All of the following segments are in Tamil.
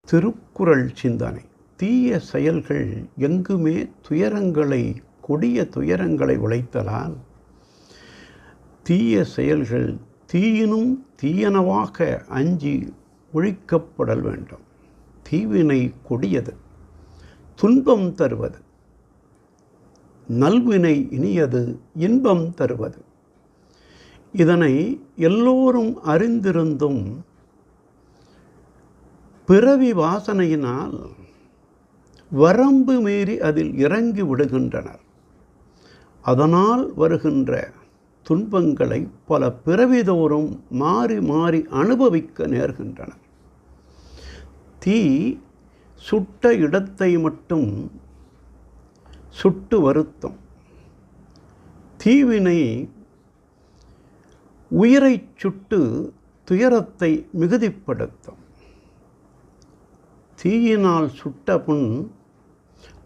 திருக்குறள் சிந்தனை. தீய செயல்கள் எங்குமே கொடிய துயரங்களை உழைத்தலால் தீய செயல்கள் தீயினும் தீயனவாக அஞ்சி ஒழிக்கப்படல் வேண்டும். தீவினை கொடியது, துன்பம் தருவது. நல்வினை இனியது, இன்பம் தருவது. இதனை எல்லோரும் அறிந்திருந்தும் பிறவி வாசனையினால் வரம்பு மீறி அதில் இறங்கி விடுகின்றனர். அதனால் வருகின்ற துன்பங்களை பல பிறவிதோறும் மாறி மாறி அனுபவிக்க நேர்கின்றனர். தீ சுட்ட இடத்தை மட்டும் சுட்டு வருத்தும். தீவினை உயிரை சுட்டு துயரத்தை மிகுதிப்படுத்தும். தீயினால் சுட்ட புண்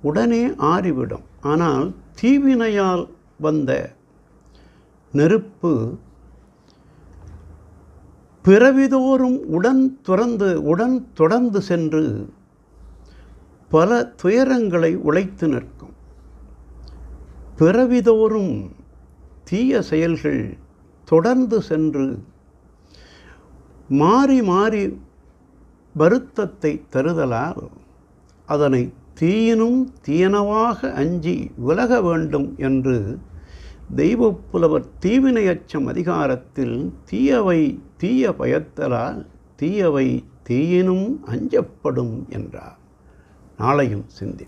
உடனே ஆறிவிடும். ஆனால் தீவினையால் வந்த நெருப்பு பிறவிதோறும் உடன் தொடர்ந்து சென்று பல துயரங்களை உழைத்து நிற்கும். பிறவிதோறும் தீய செயல்கள் தொடர்ந்து சென்று மாறி மாறி வருத்தத்தை தருதலால் அதனை தீயினும் தீயனவாக அஞ்சி விலக வேண்டும் என்று தெய்வப்புலவர் தீவினை அச்சம் அதிகாரத்தில் தீயவை தீய பயத்தலால் தீயவை தீயினும் அஞ்சப்படும் என்றார். நாளையும் சிந்தி.